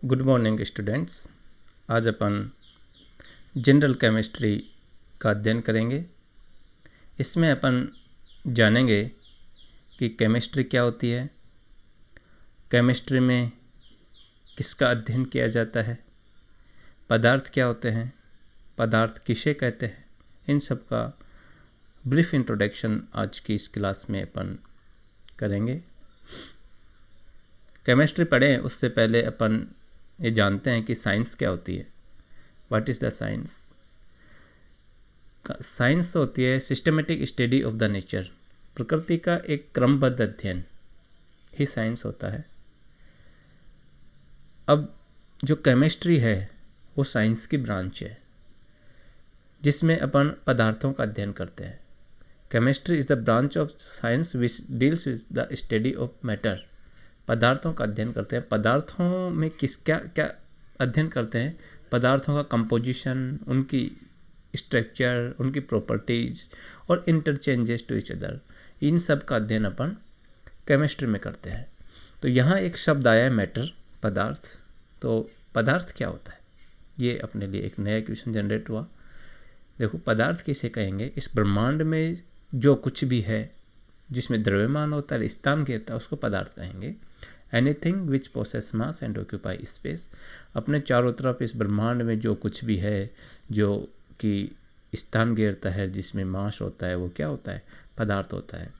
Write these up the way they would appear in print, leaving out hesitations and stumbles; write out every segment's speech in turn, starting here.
Good morning students. आज अपन general chemistry का अध्ययन करेंगे। इसमें अपन जानेंगे कि केमिस्ट्री क्या होती है, केमिस्ट्री में किसका अध्ययन किया जाता है, पदार्थ क्या होते हैं, पदार्थ किसे कहते हैं, इन सब का ब्रीफ इंट्रोडक्शन आज की इस क्लास में अपन करेंगे। केमिस्ट्री पढ़ें उससे पहले अपन ये जानते हैं कि साइंस क्या होती है। What is the science? Science होती है systematic study of the nature, प्रकृति का एक क्रमबद्ध अध्ययन ही साइंस होता है। अब जो केमिस्ट्री है वो साइंस की ब्रांच है जिसमें अपन पदार्थों का अध्ययन करते हैं। Chemistry is the branch of science which deals with the study of matter. पदार्थों का अध्ययन करते हैं। पदार्थों में क्या अध्ययन करते हैं? पदार्थों का कंपोजिशन, उनकी स्ट्रक्चर, उनकी प्रॉपर्टीज और इंटरचेंजेस टू ईच अदर, इन सब का अध्ययन अपन केमिस्ट्री में करते हैं। तो यहाँ एक शब्द आया है मैटर, पदार्थ। तो पदार्थ क्या होता है, ये अपने लिए एक नया क्वेश्चन जनरेट हुआ। देखो, पदार्थ किसे कहेंगे? इस ब्रह्मांड में जो कुछ भी है जिसमें द्रव्यमान होता है, स्थान घेरता है, उसको पदार्थ कहेंगे। Anything which possess mass and occupy space. अपने चारों तरफ इस ब्रह्मांड में जो कुछ भी है जो कि स्थान घेरता है, जिसमें मास होता है, वो क्या होता है? पदार्थ होता है।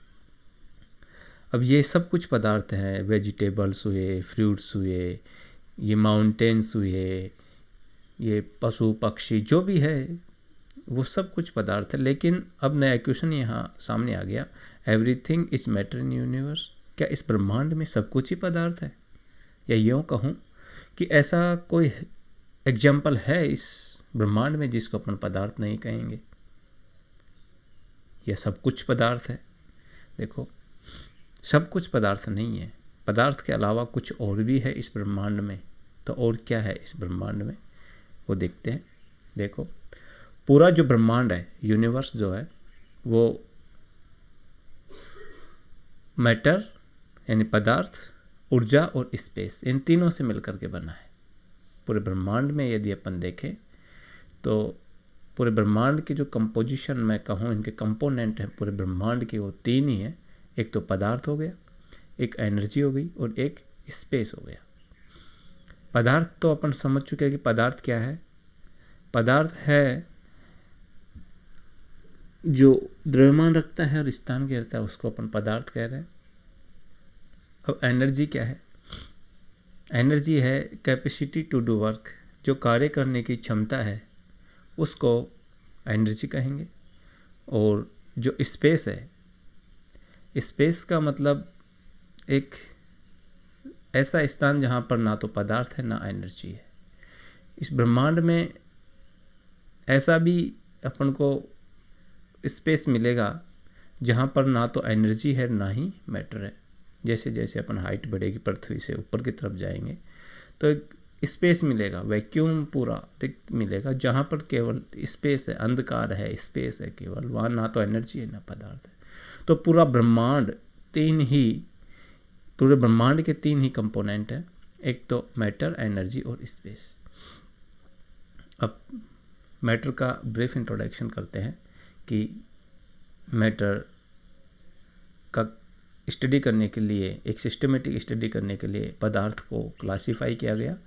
अब ये सब कुछ पदार्थ हैं, वेजिटेबल्स हुए, फ्रूट्स हुए, ये माउंटेन्स हुए, ये पशु पक्षी जो भी है वो सब कुछ पदार्थ है। लेकिन अब नया क्वेश्चन यहाँ सामने आ गया, everything is matter in universe. क्या इस ब्रह्मांड में सब कुछ ही पदार्थ है? या यूँ कहूँ कि ऐसा कोई एग्जाम्पल है इस ब्रह्मांड में जिसको अपन पदार्थ नहीं कहेंगे? या सब कुछ पदार्थ है? देखो, सब कुछ पदार्थ नहीं है। पदार्थ के अलावा कुछ और भी है इस ब्रह्मांड में। तो और क्या है इस ब्रह्मांड में, वो देखते हैं। देखो, पूरा जो ब्रह्मांड है, यूनिवर्स जो है, वो मैटर यानी पदार्थ, ऊर्जा और स्पेस, इन तीनों से मिलकर के बना है। पूरे ब्रह्मांड में यदि अपन देखें तो पूरे ब्रह्मांड की जो कंपोजिशन मैं कहूँ, इनके कंपोनेंट हैं पूरे ब्रह्मांड के, वो तीन ही हैं। एक तो पदार्थ हो गया, एक एनर्जी हो गई और एक स्पेस हो गया। पदार्थ तो अपन समझ चुके हैं कि पदार्थ क्या है। पदार्थ है जो द्रव्यमान रखता है और स्थान घेरता है, उसको अपन पदार्थ कह रहे हैं। अब एनर्जी क्या है? एनर्जी है कैपेसिटी टू डू वर्क, जो कार्य करने की क्षमता है उसको एनर्जी कहेंगे। और जो स्पेस है, स्पेस का मतलब एक ऐसा स्थान जहाँ पर ना तो पदार्थ है ना एनर्जी है। इस ब्रह्मांड में ऐसा भी अपन को स्पेस मिलेगा जहाँ पर ना तो एनर्जी है ना ही मैटर है। जैसे जैसे अपन हाइट बढ़ेगी, पृथ्वी से ऊपर की तरफ जाएंगे तो एक स्पेस मिलेगा, वैक्यूम पूरा रिक्त मिलेगा, जहाँ पर केवल स्पेस है, अंधकार है, स्पेस है केवल, वहाँ ना तो एनर्जी है ना पदार्थ है। तो पूरा ब्रह्मांड पूरे ब्रह्मांड के तीन ही कंपोनेंट हैं, एक तो मैटर, एनर्जी और स्पेस। अब मैटर का ब्रीफ इंट्रोडक्शन करते हैं कि मैटर का स्टडी करने के लिए, एक सिस्टमेटिक स्टडी करने के लिए पदार्थ को क्लासिफाई किया गया।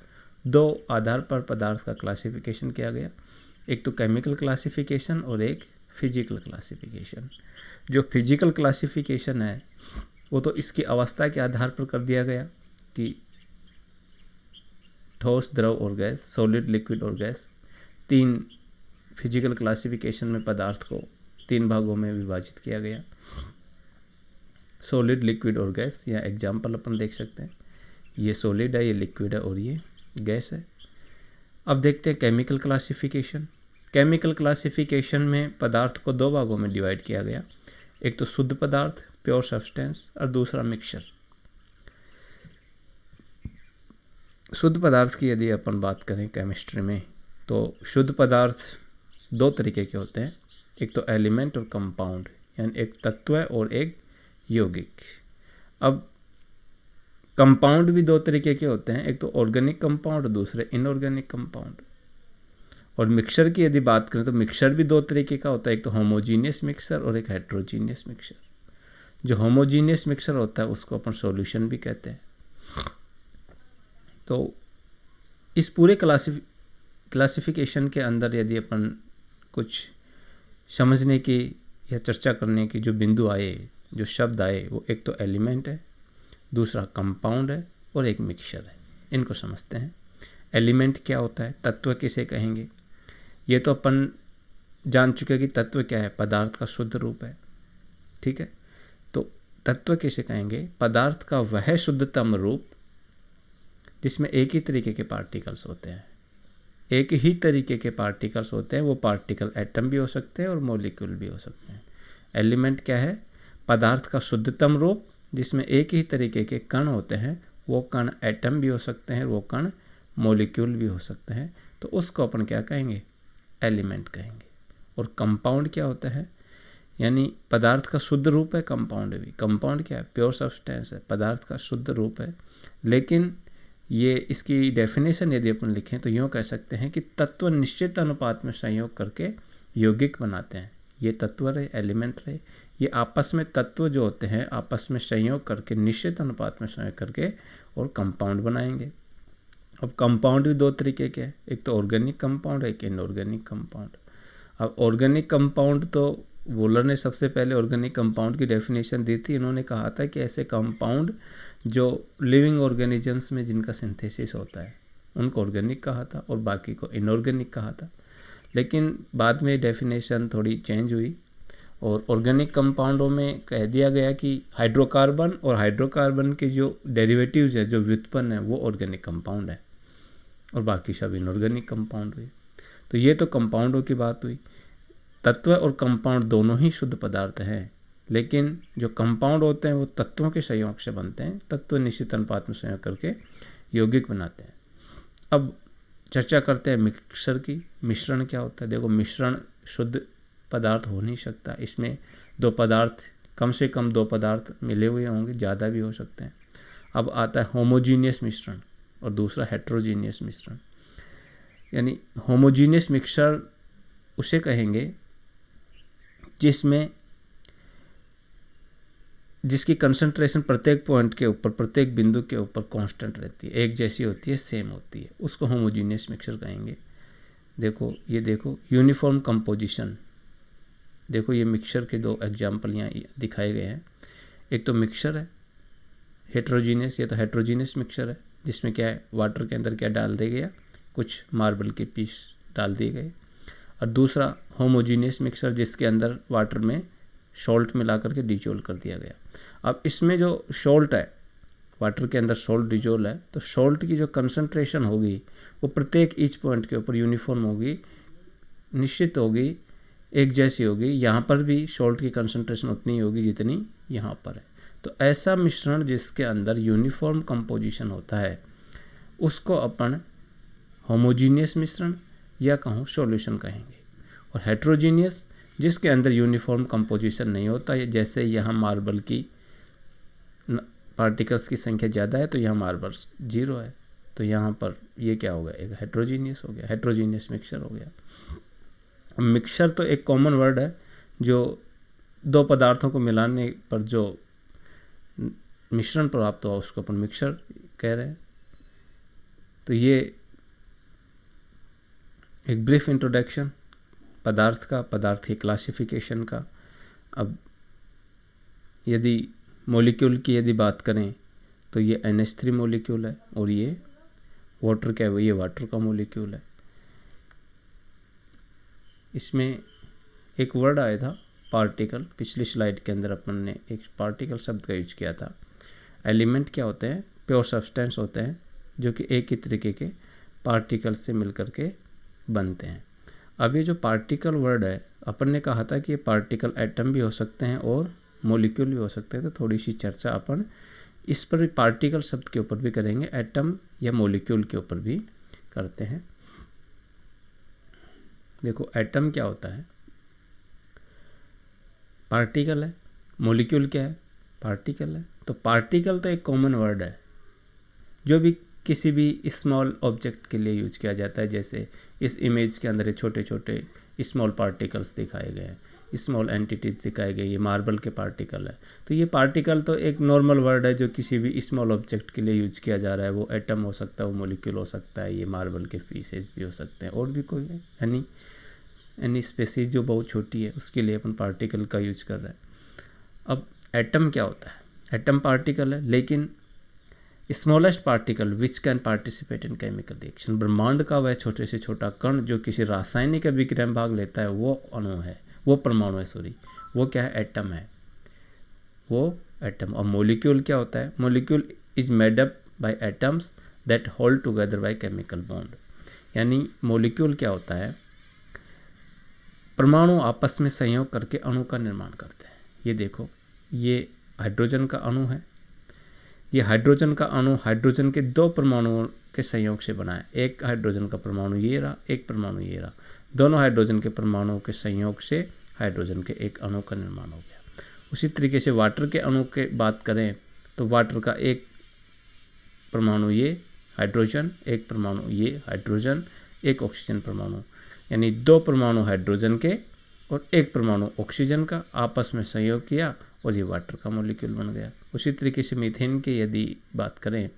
दो आधार पर पदार्थ का क्लासिफिकेशन किया गया, एक तो केमिकल क्लासिफिकेशन और एक फिजिकल क्लासिफिकेशन। जो फिजिकल क्लासिफिकेशन है वो तो इसकी अवस्था के आधार पर कर दिया गया कि ठोस, द्रव और गैस, सॉलिड, लिक्विड और गैस। तीन फिजिकल क्लासिफिकेशन में पदार्थ को तीन भागों में विभाजित किया गया, सॉलिड, लिक्विड और गैस। या एग्जाम्पल अपन देख सकते हैं, ये सॉलिड है, ये लिक्विड है और ये गैस है। अब देखते हैं केमिकल क्लासिफिकेशन। केमिकल क्लासिफिकेशन में पदार्थ को दो भागों में डिवाइड किया गया, एक तो शुद्ध पदार्थ, प्योर सब्सटेंस, और दूसरा मिक्सचर। शुद्ध पदार्थ की यदि अपन बात करें केमिस्ट्री में, तो शुद्ध पदार्थ दो तरीके के होते हैं, एक तो एलिमेंट और कंपाउंड, यानी एक तत्व और एक यौगिक। अब कंपाउंड भी दो तरीके के होते हैं, एक तो ऑर्गेनिक कंपाउंड, दूसरे इनऑर्गेनिक कंपाउंड। और मिक्सचर की यदि बात करें तो मिक्सचर भी दो तरीके का होता है, एक तो होमोजीनियस मिक्सचर और एक हेट्रोजीनियस मिक्सचर। जो होमोजीनियस मिक्सचर होता है उसको अपन सॉल्यूशन भी कहते हैं। तो इस पूरे क्लासिफिकेशन के अंदर यदि अपन कुछ समझने की या चर्चा करने की जो बिंदु आए, जो शब्द आए, वो एक तो एलिमेंट है, दूसरा कंपाउंड है और एक मिक्सचर है। इनको समझते हैं। एलिमेंट क्या होता है, तत्व किसे कहेंगे, ये तो अपन जान चुके कि तत्व क्या है, पदार्थ का शुद्ध रूप है। ठीक है, तो तत्व किसे कहेंगे, पदार्थ का वह शुद्धतम रूप जिसमें एक ही तरीके के पार्टिकल्स होते हैं। एक ही तरीके के पार्टिकल्स होते हैं, वो पार्टिकल एटम भी हो सकते हैं और मॉलिक्यूल भी हो सकते हैं। एलिमेंट क्या है, पदार्थ का शुद्धतम रूप जिसमें एक ही तरीके के कण होते हैं। वो कण एटम भी हो सकते हैं, वो कण मॉलिक्यूल भी हो सकते हैं। तो उसको अपन क्या कहेंगे, एलिमेंट कहेंगे। और कंपाउंड क्या होता है, यानी पदार्थ का शुद्ध रूप है कंपाउंड भी। कंपाउंड क्या है, प्योर सब्सटेंस है, पदार्थ का शुद्ध रूप है। लेकिन ये इसकी डेफिनेशन यदि अपन लिखें तो यूँ कह सकते हैं कि तत्व निश्चित अनुपात में संयोग करके यौगिक बनाते हैं। ये तत्व रहे, एलिमेंट रहे, ये आपस में तत्व जो होते हैं आपस में संयोग करके, निश्चित अनुपात में संयोग करके और कंपाउंड बनाएंगे। अब कंपाउंड भी दो तरीके के हैं, एक तो ऑर्गेनिक कंपाउंड है, एक इनऑर्गेनिक कंपाउंड। अब ऑर्गेनिक कंपाउंड तो वूलर ने सबसे पहले ऑर्गेनिक कंपाउंड की डेफिनेशन दी थी। इन्होंने कहा था कि ऐसे कंपाउंड जो लिविंग ऑर्गेनिजम्स में जिनका सिंथेसिस होता है उनको ऑर्गेनिक कहा था और बाकी को इनऑर्गेनिक कहा था। लेकिन बाद में डेफिनेशन थोड़ी चेंज हुई और ऑर्गेनिक कंपाउंडों में कह दिया गया कि हाइड्रोकार्बन और हाइड्रोकार्बन के जो डेरिवेटिव्स है, जो व्युत्पन्न है, वो ऑर्गेनिक कंपाउंड है और बाकी सब इनऑर्गेनिक कंपाउंड हुए। तो ये तो कंपाउंडों की बात हुई। तत्व और कंपाउंड दोनों ही शुद्ध पदार्थ हैं, लेकिन जो कंपाउंड होते हैं वो तत्वों के संयोग से बनते हैं। तत्व निश्चित अनुपात में संयोग करके यौगिक बनाते हैं। अब चर्चा करते हैं मिक्सचर की। मिश्रण क्या होता है, देखो मिश्रण शुद्ध पदार्थ हो नहीं सकता। इसमें दो पदार्थ, कम से कम दो पदार्थ मिले हुए होंगे, ज़्यादा भी हो सकते हैं। अब आता है होमोजीनियस मिश्रण और दूसरा हेट्रोजीनियस मिश्रण। यानी होमोजीनियस मिक्सचर उसे कहेंगे जिसकी कंसंट्रेशन प्रत्येक पॉइंट के ऊपर, प्रत्येक बिंदु के ऊपर कांस्टेंट रहती है, एक जैसी होती है, सेम होती है, उसको होमोजीनियस मिक्सचर कहेंगे। देखो ये देखो यूनिफॉर्म कंपोजिशन। देखो ये मिक्सचर के दो एग्जाम्पल यहाँ दिखाए गए हैं। एक तो मिक्सचर है हेट्रोजीनियस, ये तो हेट्रोजीनियस मिक्सचर है जिसमें क्या है, वाटर के अंदर क्या डाल दिया गया, कुछ मार्बल के पीस डाल दिए गए। और दूसरा होमोजीनियस मिक्सचर जिसके अंदर वाटर में सॉल्ट मिला करके डिजोल्व कर दिया गया। अब इसमें जो सॉल्ट है, वाटर के अंदर सॉल्ट डिजोल्व है, तो सॉल्ट की जो कंसंट्रेशन होगी वो प्रत्येक ईच पॉइंट के ऊपर यूनिफॉर्म होगी, निश्चित होगी, एक जैसी होगी। यहाँ पर भी सॉल्ट की कंसंट्रेशन उतनी होगी जितनी यहाँ पर है। तो ऐसा मिश्रण जिसके अंदर यूनिफॉर्म कंपोजिशन होता है उसको अपन होमोजीनियस मिश्रण या कहूँ सॉल्यूशन कहेंगे। और हेट्रोजीनियस जिसके अंदर यूनिफॉर्म कंपोजिशन नहीं होता, जैसे यहाँ मार्बल की पार्टिकल्स की संख्या ज़्यादा है तो यहाँ मार्बल्स 0 है, तो यहाँ पर ये क्या हो गया, एक हेट्रोजीनियस हो गया, हेट्रोजीनियस मिक्सचर हो गया। मिक्सचर तो एक कॉमन वर्ड है जो दो पदार्थों को मिलाने पर जो मिश्रण प्राप्त हुआ उसको अपन मिक्सचर कह रहे हैं। तो ये एक ब्रीफ इंट्रोडक्शन पदार्थ का, पदार्थ की क्लासिफिकेशन का। अब यदि मॉलिक्यूल की यदि बात करें तो ये NH3 मॉलिक्यूल है और ये वाटर क्या है, ये वाटर का मॉलिक्यूल है। इसमें एक वर्ड आया था पार्टिकल, पिछली स्लाइड के अंदर अपन ने एक पार्टिकल शब्द का यूज किया था। एलिमेंट क्या होते हैं, प्योर सब्सटेंस होते हैं जो कि एक ही तरीके के पार्टिकल से मिलकर के बनते हैं। अब ये जो पार्टिकल वर्ड है, अपन ने कहा था कि ये पार्टिकल एटम भी हो सकते हैं और मॉलिक्यूल भी हो सकते हैं। तो थोड़ी सी चर्चा अपन इस पर भी, पार्टिकल शब्द के ऊपर भी करेंगे, एटम या मॉलिक्यूल के ऊपर भी करते हैं। देखो एटम क्या होता है, पार्टिकल है। मॉलिक्यूल क्या है, पार्टिकल है। तो पार्टिकल तो एक कॉमन वर्ड है, जो भी किसी भी स्मॉल ऑब्जेक्ट के लिए यूज किया जाता है, जैसे इस इमेज के अंदर ये छोटे छोटे स्मॉल पार्टिकल्स दिखाए गए हैं, स्मॉल एंटिटीज दिखाए गए, ये मार्बल के पार्टिकल है। तो ये पार्टिकल तो एक नॉर्मल वर्ड है जो किसी भी स्मॉल ऑब्जेक्ट के लिए यूज किया जा रहा है। वो एटम हो सकता है, वो मॉलिक्यूल हो सकता है, ये मार्बल के पीसेज भी हो सकते हैं, और भी कोई एनी स्पेसीज जो बहुत छोटी है उसके लिए अपन पार्टिकल का यूज कर रहे हैं। अब एटम क्या होता है? एटम पार्टिकल है, लेकिन smallest particle which can participate in chemical reaction, ब्रह्मांड का वह छोटे से छोटा कण जो किसी रासायनिक अभिक्रिया में भाग लेता है, वो अणु है, वो परमाणु है, सॉरी, वो क्या है? एटम है, वो एटम। और मॉलिक्यूल क्या होता है? Molecule is made up by atoms that hold together by chemical bond. यानी मॉलिक्यूल क्या होता है? परमाणु आपस में संयोग करके अणु का निर्माण करते हैं। ये देखो, ये हाइड्रोजन का अणु है, ये हाइड्रोजन का अणु हाइड्रोजन के दो परमाणुओं के संयोग से बना है। एक हाइड्रोजन का परमाणु ये रहा, एक परमाणु ये रहा, दोनों हाइड्रोजन के परमाणुओं के संयोग से हाइड्रोजन के एक अणु का निर्माण हो गया। उसी तरीके से वाटर के अणु के बात करें तो वाटर का एक परमाणु ये हाइड्रोजन, एक परमाणु ये हाइड्रोजन, एक ऑक्सीजन परमाणु, यानी दो परमाणु हाइड्रोजन के और एक परमाणु ऑक्सीजन का आपस में संयोग किया और ये वाटर का मॉलिक्यूल बन गया। उसी तरीके से मीथेन की यदि बात करें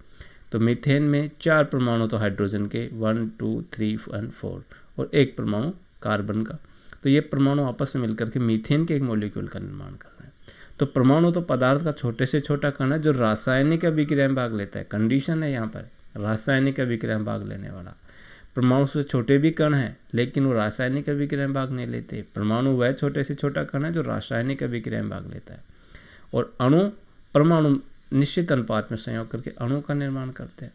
तो मीथेन में चार परमाणु तो हाइड्रोजन के 1, 2, 3 और 4 और एक परमाणु कार्बन का। तो ये परमाणु आपस में मिलकर के मीथेन के एक मॉलिक्यूल का निर्माण कर रहे हैं। तो परमाणु तो पदार्थ का छोटे से छोटा कण है जो रासायनिक अभिक्रिया में भाग लेता है। कंडीशन है यहाँ पर रासायनिक अभिक्रिया में भाग लेने वाला। परमाणु से छोटे भी कण हैं लेकिन वो रासायनिक अभिक्रिया में भाग नहीं लेते। परमाणु वह छोटे से छोटा कण है जो रासायनिक अभिक्रिया में भाग लेता है। और अणु परमाणु निश्चित अनुपात में संयोग करके अणु का निर्माण करते हैं,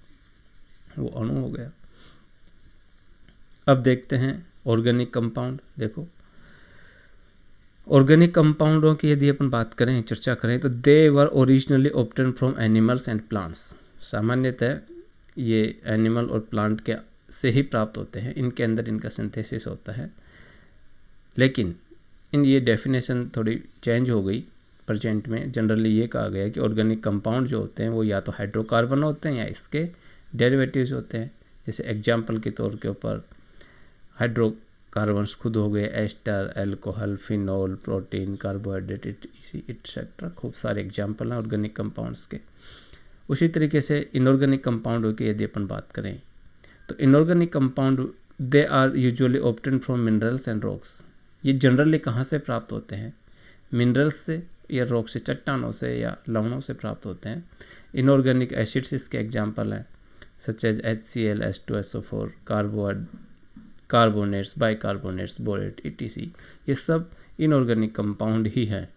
वो अणु हो गया। अब देखते हैं ऑर्गेनिक कंपाउंड। देखो ऑर्गेनिक कंपाउंडों की यदि अपन बात करें, चर्चा करें तो they were originally obtained from animals and plants. सामान्यतः ये एनिमल और प्लांट के से ही प्राप्त होते हैं, इनके अंदर इनका सिंथेसिस होता है। लेकिन इन ये डेफिनेशन थोड़ी चेंज हो गई। प्रेजेंट में जनरली ये कहा गया है कि ऑर्गेनिक कंपाउंड जो होते हैं वो या तो हाइड्रोकार्बन होते हैं या इसके डेरिवेटिव्स होते हैं। जैसे एग्जाम्पल के तौर के ऊपर हाइड्रोकार्बन्स खुद हो गए, ester, alcohol, phenol, protein, carbohydrate etcetera, खूब सारे एग्जाम्पल हैं ऑर्गेनिक कंपाउंड्स के। उसी तरीके से इनऑर्गेनिक कंपाउंडों की यदि अपन बात करें तो inorganic compound they are usually obtain from minerals and rocks. ये जनरली कहाँ से प्राप्त होते हैं? मिनरल्स से या रॉक से, चट्टानों से या लवणों से प्राप्त होते हैं। इनऑर्गेनिक एसिड्स इसके एग्जाम्पल हैं such as HCl, H2SO4, carbonates, bicarbonates, borate etc। ये सब इनऑर्गेनिक कंपाउंड ही हैं।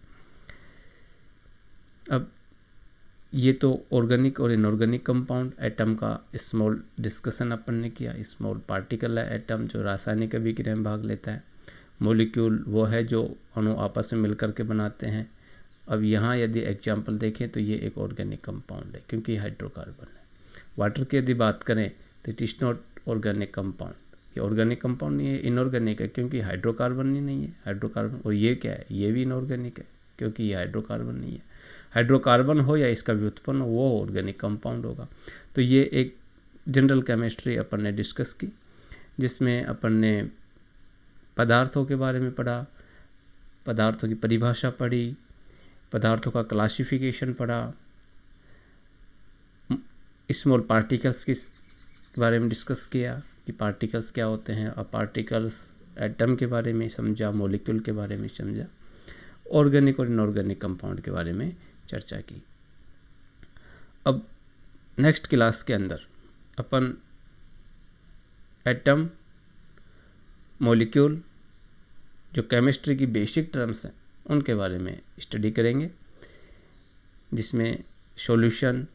अब ये तो ऑर्गेनिक और इनऑर्गेनिक कंपाउंड। एटम का स्मॉल डिस्कशन अपन ने किया। स्मॉल पार्टिकल है एटम जो रासायनिक अभिक्रिया में भाग लेता है। मॉलिक्यूल वो है जो अणु आपस में मिलकर के बनाते हैं। अब यहाँ यदि एग्जाम्पल देखें तो ये एक ऑर्गेनिक कंपाउंड है क्योंकि ये हाइड्रोकार्बन है। वाटर की यदि बात करें तो it is not organic compound. ये ऑर्गेनिक कंपाउंड नहीं है, इनऑर्गेनिक है क्योंकि हाइड्रोकार्बन ही नहीं है। हाइड्रोकार्बन, और ये क्या है? ये भी इनऑर्गेनिक है क्योंकि ये हाइड्रोकार्बन नहीं है। हाइड्रोकार्बन हो या इसका व्युत्पन्न हो वो ऑर्गेनिक कंपाउंड होगा। तो ये एक जनरल केमिस्ट्री अपन ने डिस्कस की जिसमें अपन ने पदार्थों के बारे में पढ़ा, पदार्थों की परिभाषा पढ़ी, पदार्थों का क्लासिफिकेशन पढ़ा, स्मॉल पार्टिकल्स के बारे में डिस्कस किया कि पार्टिकल्स क्या होते हैं, और पार्टिकल्स एटम के बारे में समझा, मॉलिक्यूल के बारे में समझा, ऑर्गेनिक और इनऑर्गेनिक कंपाउंड के बारे में चर्चा की। अब नेक्स्ट क्लास के अंदर अपन एटम, मॉलिक्यूल, जो केमिस्ट्री की बेसिक टर्म्स हैं उनके बारे में स्टडी करेंगे, जिसमें सॉल्यूशन,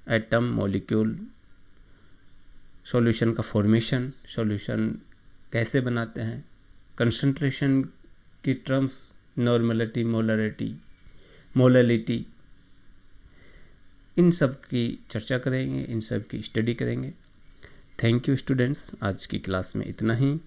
एटम, मॉलिक्यूल, सॉल्यूशन का फॉर्मेशन, सॉल्यूशन कैसे बनाते हैं, कंसंट्रेशन की टर्म्स, नॉर्मलिटी, मोलैलिटी, इन सब की चर्चा करेंगे, इन सब की स्टडी करेंगे। थैंक यू स्टूडेंट्स, आज की क्लास में इतना ही।